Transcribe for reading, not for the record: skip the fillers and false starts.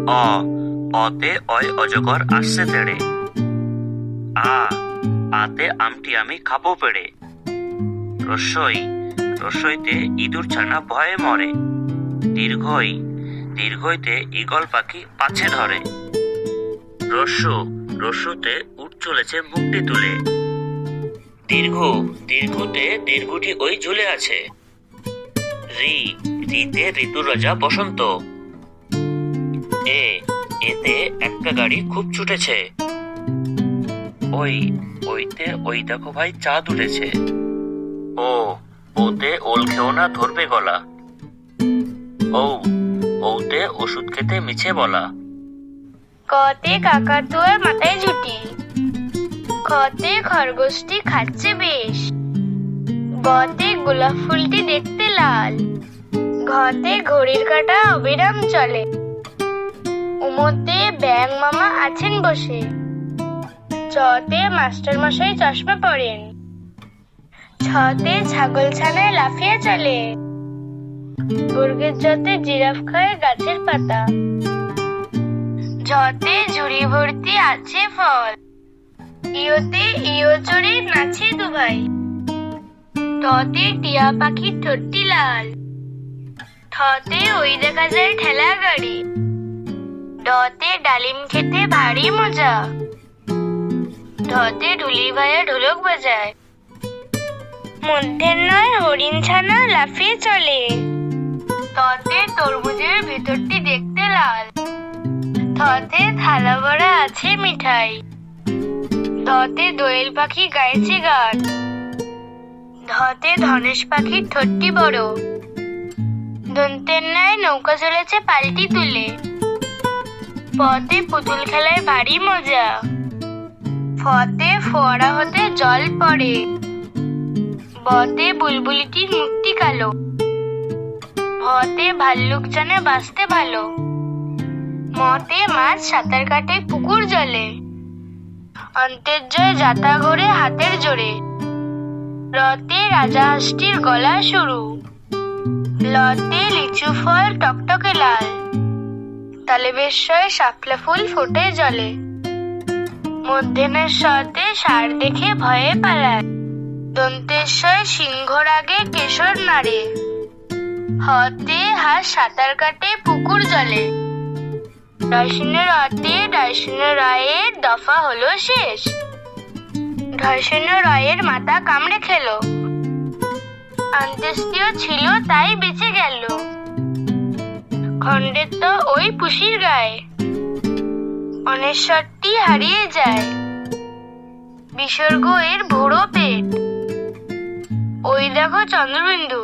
অ অতে অয় অজগর আসছে তেড়ে। আতে আমটি আমি খাবো পেড়ে। রস্যই রস্যইতে ইঁদুর ছানা ভয়ে মরে। দীর্ঘই দীর্ঘইতে ঈগল পাখি পাছে ধরে। রস্যু রস্যুতে উঠ চলেছে মুখটি তুলে। দীর্ঘ দীর্ঘতে দীর্ঘটি ওই ঝুলে আছে। রি রিতে ঋতুর রাজা বসন্ত। এতে একটা গাড়ি খুব ছুটেছে। ওইতে ওই দেখো ভাই চাঁদ উঠেছে। ওতে ওল খেও না ধরবে গলা। ওতে ওষুধ খেতে মিছে বলা। কতে কাকাতুয়ার মাথায় ঝুঁটি। খতে খরগোশটি খাচ্ছে বেশ। গতে গোলাপ ফুলটি দেখতে লাল। ঘতে ঘড়ির কাঁটা অবিরাম চলে। উমতে ব্যাঙ মামা আছেন বসে। চতে মাস্টার মশাই চশমা পরেন। ছতে ছাগল ছানায় লাফিয়ে চলে। বর্গের জতে জিরাফ খায় গাছের পাতা। ঝতে ঝুড়ি ভর্তি আছে ফল। ইয়োতে ইয়ো চড়ে নাচে দুভাই। টতে টিয়া পাখির ঠোঁটটি লাল। ঠতে ওই দেখা যায় ঠেলা গাড়ি। ডতে ডালিম খেতে ভারী মজা। ঢতে ঢুলি ভাইয়া ঢোলক বাজায়। মধ্যের নয় হরিণ ছানা লাফিয়ে চলে। ততে তরমুজের ভেতরটি দেখতে লাল। থতে থালা ভরা আছে মিঠাই। ধতে দোয়েল পাখি গাইছে গান। ধতে ধনেশ পাখির ঠোঁটটি বড়। দন্তের ন্যায় নৌকা চলেছে পাল্টি তুলে। পথে পুতুল খেলায় ভারী মজা। ফতে ফোয়ারা হতে জল পড়ে। বতে বুলবুলিটির মুখটি কালো। ভতে ভাল্লুক জানে বাঁচতে ভালো। মতে মাছ সাঁতার কাটে পুকুর জলে। অন্তের জয় যাতা ঘোরে হাতের জোরে। রতে রাজা হাঁসটির গলা সরু। লতে লিচু ফল টকটকে লাল। তালেবেশ্বয় শাপলা ফুল ফোটে জলে। মধ্যেনের সতে ষাঁড় দেখে ভয়ে পালায়। দন্তেশ্বয় সিংহর আগে কেশর নাড়ে। হতে হাঁস সাঁতার কাটে পুকুর জলে। ঢয়শূন্য রতে ঢয়শূন্য রয়ের দফা হলো শেষ। ঢয়শূন্য রয়ের মাথা কামড়ে খেলো। অন্ত্যেষ্টিয় ছিল তাই বেঁচে গেল। খণ্ডের তো ওই পুষির গায়ে। অনেশ্বরটি হারিয়ে যায়। বিসর্গ এর ভোড়ো পেট। ওই দেখো চন্দ্রবিন্দু।